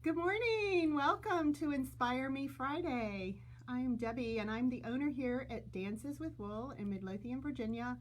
Good morning. Welcome to Inspire Me Friday. I'm Debbie and I'm the owner here at Dances with Wool in Midlothian, Virginia.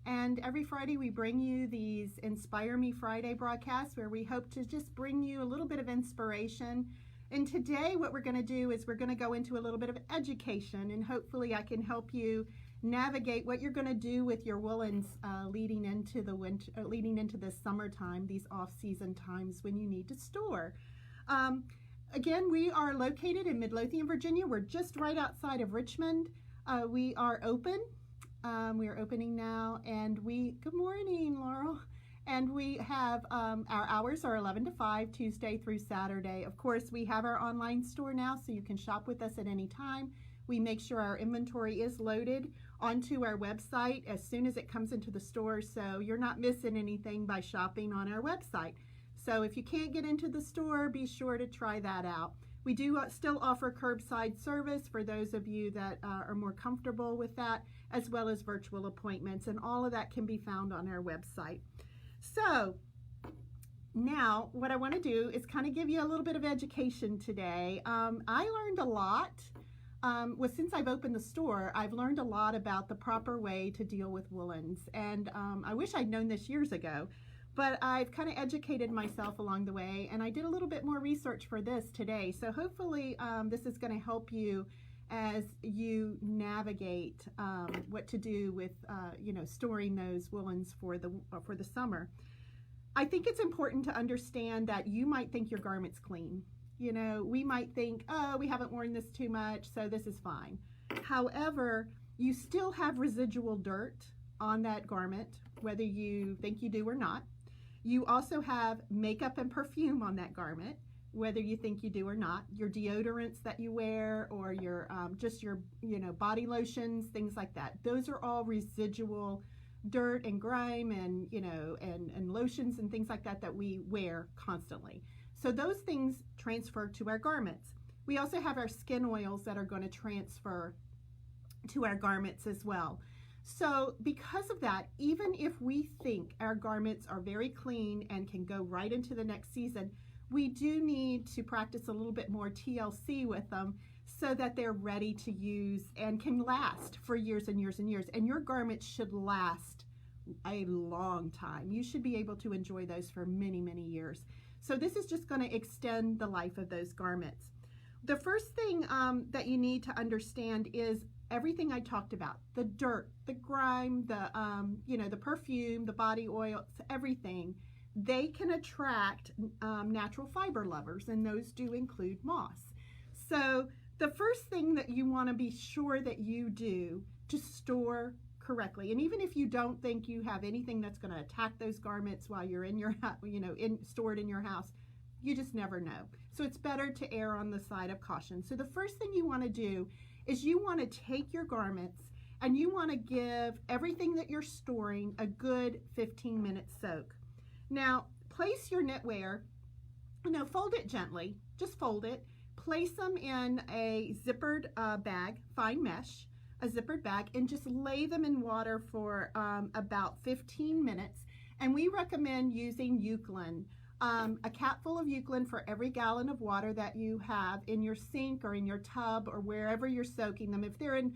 And every Friday we bring you these Inspire Me Friday broadcasts where we hope to just bring you a little bit of inspiration. And today what we're going to do is we're going to go into a little bit of education, and hopefully I can help you navigate what you're going to do with your woolens leading into the winter, leading into the summertime, these off-season times when you need to store. Again, we are located in Midlothian, Virginia. We're just right outside of Richmond. We are open. We are opening now, and good morning, Laurel. And we have, our hours are 11 to 5, Tuesday through Saturday. Of course, we have our online store now, so you can shop with us at any time. We make sure our inventory is loaded onto our website as soon as it comes into the store, so you're not missing anything by shopping on our website. So if you can't get into the store, be sure to try that out. We do still offer curbside service for those of you that are more comfortable with that, as well as virtual appointments, and all of that can be found on our website. So now what I want to do is kind of give you a little bit of education today. I learned a lot. Since I've opened the store, I've learned a lot about the proper way to deal with woolens, and I wish I'd known this years ago. But I've kind of educated myself along the way, and I did a little bit more research for this today. So hopefully this is going to help you as you navigate what to do with storing those woolens for the summer. I think it's important to understand that you might think your garment's clean. You know, we might think, oh, we haven't worn this too much, so this is fine. However, you still have residual dirt on that garment, whether you think you do or not. You also have makeup and perfume on that garment, whether you think you do or not. Your deodorants that you wear, or your just your body lotions, things like that. Those are all residual dirt and grime, and and lotions and things like that we wear constantly. So those things transfer to our garments. We also have our skin oils that are going to transfer to our garments as well. So because of that, even if we think our garments are very clean and can go right into the next season, we do need to practice a little bit more TLC with them so that they're ready to use and can last for years and years and years. And your garments should last a long time. You should be able to enjoy those for many, many years. So this is just going to extend the life of those garments. The first thing that you need to understand is everything I talked about: the dirt, the grime, the perfume, the body oils, everything. They can attract natural fiber lovers, and those do include moss. So the first thing that you want to be sure that you do to store correctly, and even if you don't think you have anything that's going to attack those garments while you're in your stored in your house, you just never know. So it's better to err on the side of caution. So the first thing you want to do is you want to take your garments and you want to give everything that you're storing a good 15-minute soak. Now, place your knitwear, fold it gently, just fold it, place them in a zippered bag, fine mesh, a zippered bag, and just lay them in water for about 15 minutes. And we recommend using Eucalyptus. A capful of Eucalyptus for every gallon of water that you have in your sink or in your tub or wherever you're soaking them. If they're in,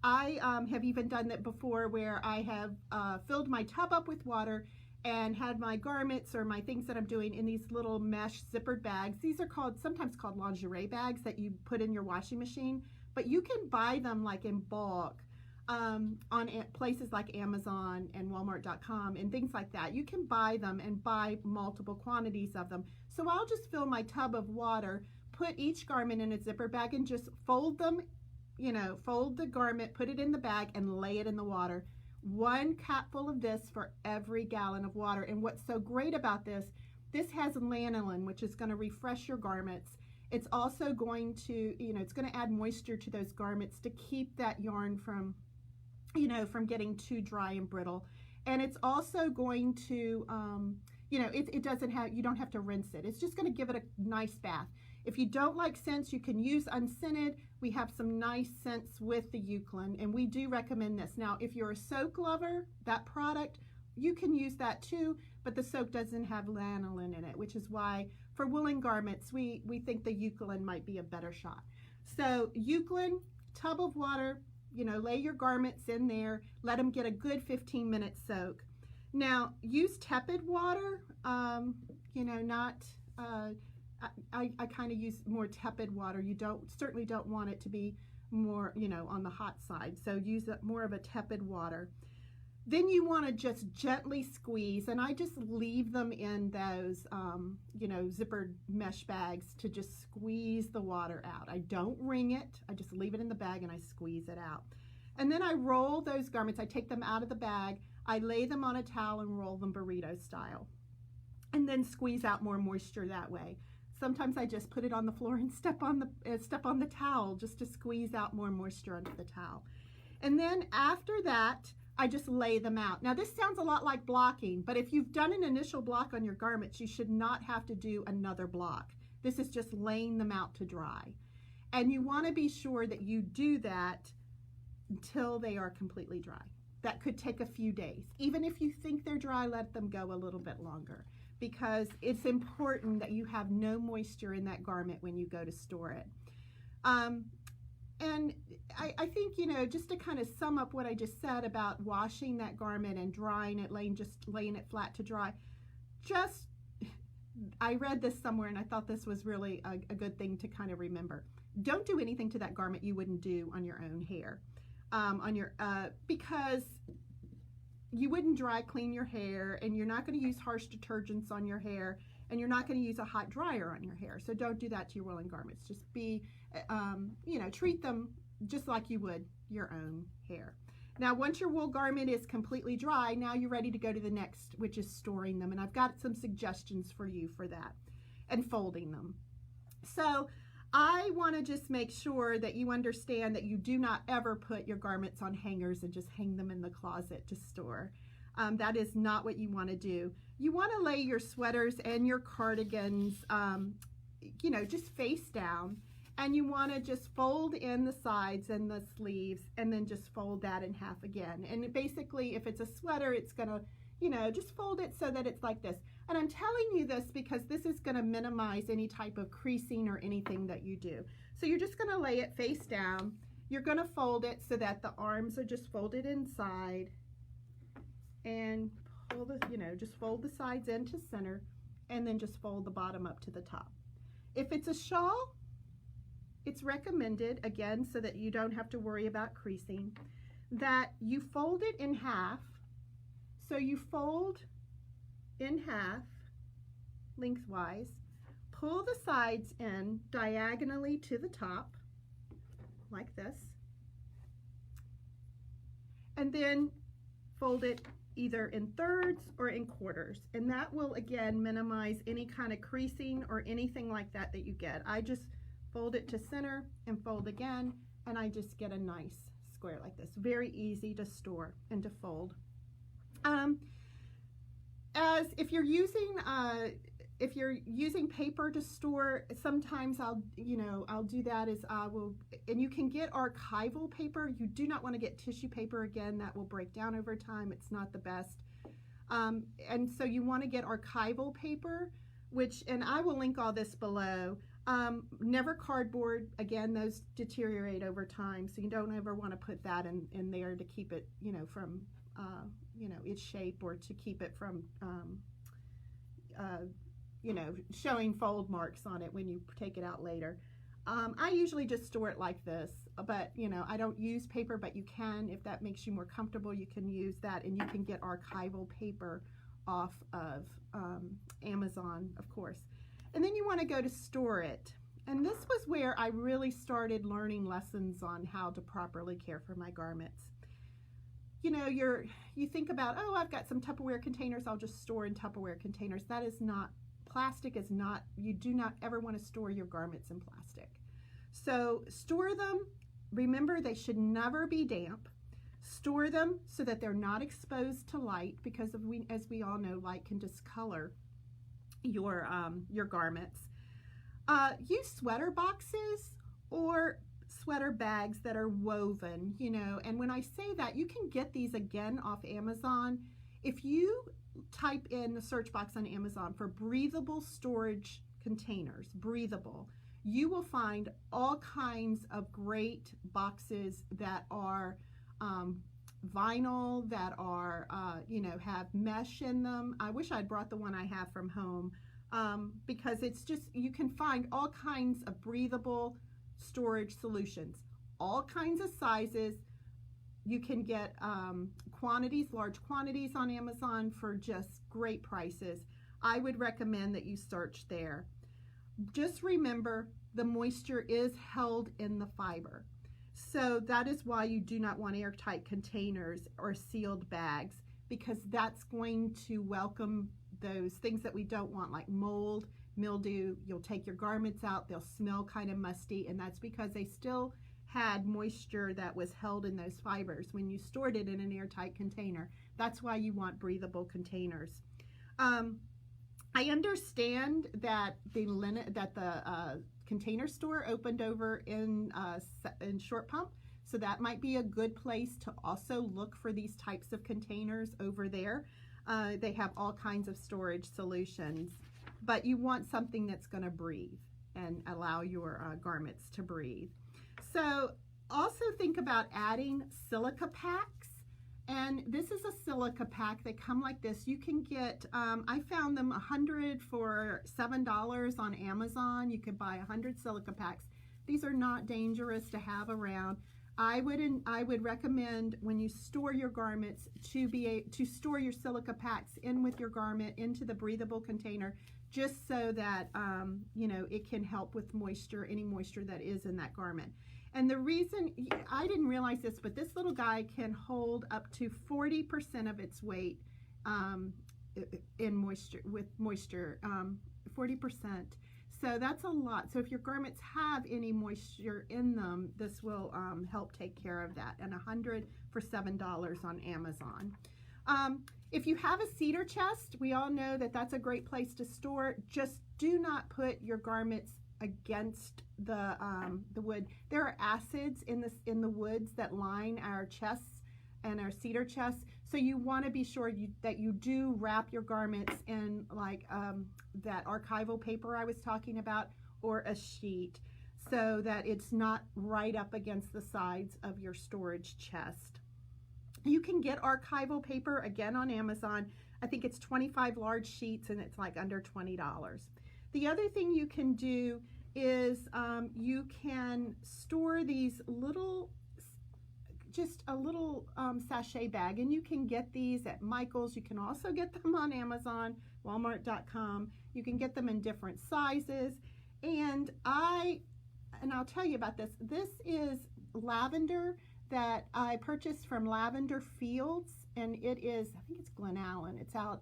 I have even done that before, where I have filled my tub up with water and had my garments or my things that I'm doing in these little mesh zippered bags. These are sometimes called lingerie bags that you put in your washing machine, but you can buy them like in bulk on places like Amazon and Walmart.com and things like that. You can buy them and buy multiple quantities of them. So I'll just fill my tub of water, put each garment in a zipper bag, and just fold them, fold the garment, put it in the bag, and lay it in the water. 1 capful of this for every gallon of water. And what's so great about this has lanolin, which is going to refresh your garments. It's also going to, it's going to add moisture to those garments to keep that yarn from getting too dry and brittle. And it's also going to, it doesn't have, you don't have to rinse it. It's just going to give it a nice bath. If you don't like scents, you can use unscented. We have some nice scents with the Eucalyptus, and we do recommend this. Now, if you're a soak lover, that product you can use that too, but the soak doesn't have lanolin in it, which is why for woolen garments, we think the Eucalyptus might be a better shot. So Eucalyptus, tub of water, lay your garments in there, let them get a good 15-minute soak. Now, use tepid water, not, I kind of use more tepid water. You certainly don't want it to be more, on the hot side. So use more of a tepid water. Then you want to just gently squeeze, and I just leave them in those, zippered mesh bags to just squeeze the water out. I don't wring it. I just leave it in the bag and I squeeze it out. And then I roll those garments. I take them out of the bag. I lay them on a towel and roll them burrito style, and then squeeze out more moisture that way. Sometimes I just put it on the floor and step on the towel just to squeeze out more moisture onto the towel. And then after that, I just lay them out. Now this sounds a lot like blocking, but if you've done an initial block on your garments, you should not have to do another block. This is just laying them out to dry. And you want to be sure that you do that until they are completely dry. That could take a few days. Even if you think they're dry, let them go a little bit longer, because it's important that you have no moisture in that garment when you go to store it. And I think, just to kind of sum up what I just said about washing that garment and drying it, laying it flat to dry, I read this somewhere and I thought this was really a good thing to kind of remember. Don't do anything to that garment you wouldn't do on your own hair. Because you wouldn't dry clean your hair, and you're not going to use harsh detergents on your hair, and you're not going to use a hot dryer on your hair. So don't do that to your woolen garments. Just treat them just like you would your own hair. Now, once your wool garment is completely dry, now you're ready to go to the next, which is storing them. And I've got some suggestions for you for that, and folding them. So I want to just make sure that you understand that you do not ever put your garments on hangers and just hang them in the closet to store. That is not what you want to do. You want to lay your sweaters and your cardigans, just face down, and you want to just fold in the sides and the sleeves, and then just fold that in half again. And basically, if it's a sweater, it's going to, just fold it so that it's like this. And I'm telling you this because this is going to minimize any type of creasing or anything that you do. So you're just going to lay it face down. You're going to fold it so that the arms are just folded inside, and pull just fold the sides into center, and then just fold the bottom up to the top. If it's a shawl, it's recommended, again, so that you don't have to worry about creasing, that you fold it in half. So you fold in half lengthwise, pull the sides in diagonally to the top like this, and then fold it either in thirds or in quarters, and that will again minimize any kind of creasing or anything like that that you get. I just fold it to center and fold again, and I just get a nice square like this. Very easy to store and to fold. As if you're using paper to store, sometimes I'll do that as and you can get archival paper. You do not want to get tissue paper. Again, that will break down over time. It's not the best. And so you want to get archival paper, and I will link all this below. Never cardboard. Again, those deteriorate over time, so you don't ever want to put that in there to keep it, from its shape, or to keep it from showing fold marks on it when you take it out later. I usually just store it like this, but I don't use paper, but you can, if that makes you more comfortable, you can use that, and you can get archival paper off of Amazon, of course. And then you want to go to store it. And this was where I really started learning lessons on how to properly care for my garments. You think about, oh, I've got some Tupperware containers, I'll just store in Tupperware containers. That is not, plastic is not, you do not ever want to store your garments in plastic. So store them, remember they should never be damp. Store them so that they're not exposed to light, because as we all know, light can discolor your garments. Use sweater boxes or sweater bags that are woven, and when I say that, you can get these again off Amazon If you type in the search box on Amazon for breathable storage containers, breathable, you will find all kinds of great boxes that are vinyl, that are, have mesh in them. I wish I'd brought the one I have from home, because it's just, you can find all kinds of breathable storage solutions, all kinds of sizes. You can get quantities, large quantities on Amazon for just great prices. I would recommend that you search there. Just remember, the moisture is held in the fiber. So that is why you do not want airtight containers or sealed bags, because that's going to welcome those things that we don't want, like mold, mildew. You'll take your garments out, they'll smell kind of musty, and that's because they still had moisture that was held in those fibers when you stored it in an airtight container. That's why you want breathable containers. I understand that the Container Store opened over in Short Pump, so that might be a good place to also look for these types of containers over there. They have all kinds of storage solutions, but you want something that's going to breathe and allow your garments to breathe. So also think about adding silica packs. And this is a silica pack. They come like this. You can get, I found them 100 for $7 on Amazon. You could buy 100 silica packs. These are not dangerous to have around. I would recommend, when you store your garments, to store your silica packs in with your garment into the breathable container, just so that it can help with moisture, any moisture that is in that garment. And the reason, I didn't realize this, but this little guy can hold up to 40% of its weight in moisture, 40%. So that's a lot. So if your garments have any moisture in them, this will help take care of that. And 100 for $7 on Amazon. If you have a cedar chest, we all know that that's a great place to store. Just do not put your garments against the wood. There are acids in the woods that line our chests and our cedar chests, so you want to be sure that you do wrap your garments in, like that archival paper I was talking about, or a sheet, so that it's not right up against the sides of your storage chest. You can get archival paper again on Amazon. I think it's 25 large sheets, and it's like under $20. The other thing you can do is you can store these just a little sachet bag, and you can get these at Michael's. You can also get them on Amazon, Walmart.com. You can get them in different sizes, and I'll tell you about this. This is lavender that I purchased from Lavender Fields, and it is, I think it's Glen Allen. It's out,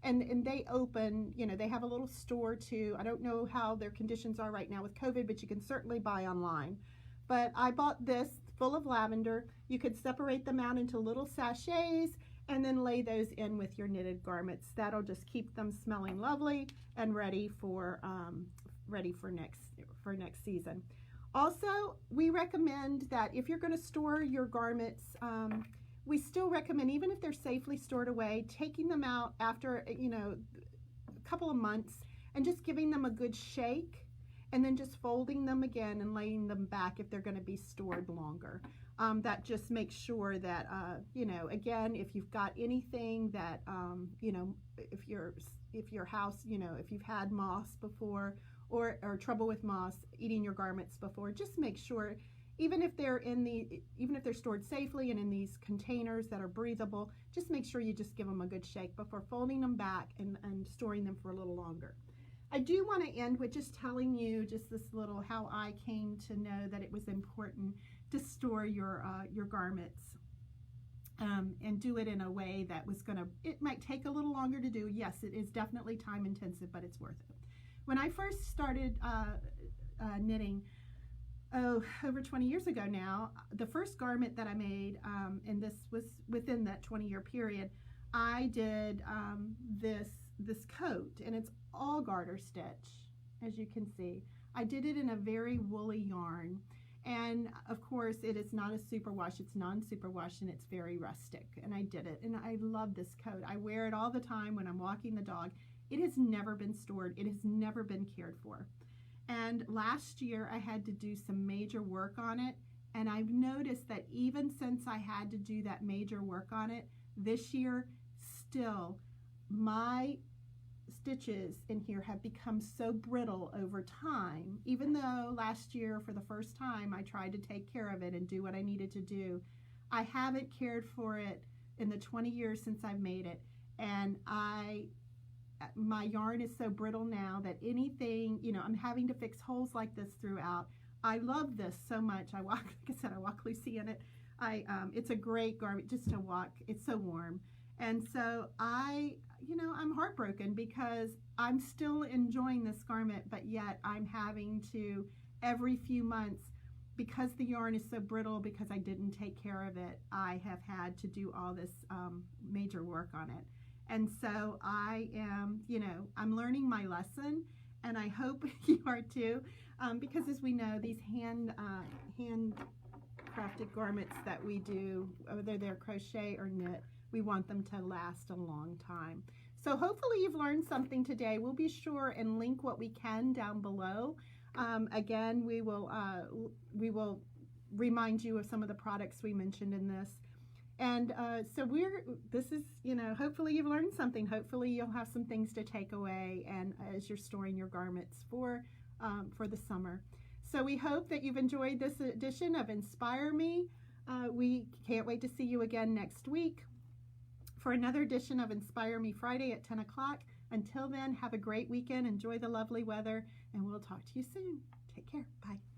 and they open, they have a little store too. I don't know how their conditions are right now with COVID, but you can certainly buy online. But I bought this full of lavender. You could separate them out into little sachets and then lay those in with your knitted garments. That'll just keep them smelling lovely and ready for next season. Also, we recommend that if you're going to store your garments, we still recommend, even if they're safely stored away, taking them out after a couple of months and just giving them a good shake, and then just folding them again and laying them back if they're going to be stored longer. That just makes sure that again, if you've got anything that if your house, if you've had moss before, or trouble with moss eating your garments before, just make sure, even if they're stored safely and in these containers that are breathable, just make sure you just give them a good shake before folding them back and storing them for a little longer. I do want to end with just telling you just this little, how I came to know that it was important to store your garments and do it in a way that was it might take a little longer to do. Yes, it is definitely time intensive, but it's worth it. When I first started knitting, over 20 years ago now, the first garment that I made, and this was within that 20-year period, I did this coat, and it's all garter stitch, as you can see. I did it in a very woolly yarn, And of course, it is not a superwash, it's non-superwash, and it's very rustic. And I did it, and I love this coat. I wear it all the time when I'm walking the dog. It has never been stored, it has never been cared for. And last year I had to do some major work on it, and I've noticed that even since I had to do that major work on it, this year still my stitches in here have become so brittle over time. Even though last year for the first time I tried to take care of it and do what I needed to do, I haven't cared for it in the 20 years since I've made it, and my yarn is so brittle now that anything, you know, I'm having to fix holes like this throughout. I love this so much. Like I said, I walk Lucy in it. It's a great garment just to walk. It's so warm. And so I'm heartbroken because I'm still enjoying this garment, but yet I'm having to, every few months, because the yarn is so brittle, because I didn't take care of it, I have had to do all this major work on it. And so I am, I'm learning my lesson, and I hope you are too, because as we know, these hand crafted garments that we do, whether they're crochet or knit, we want them to last a long time. So hopefully you've learned something today. We'll be sure and link what we can down below. Again, we will remind you of some of the products we mentioned in this. And so hopefully you've learned something. Hopefully you'll have some things to take away and as you're storing your garments for the summer. So we hope that you've enjoyed this edition of Inspire Me. We can't wait to see you again next week for another edition of Inspire Me Friday at 10 o'clock. Until then, have a great weekend. Enjoy the lovely weather, and we'll talk to you soon. Take care. Bye.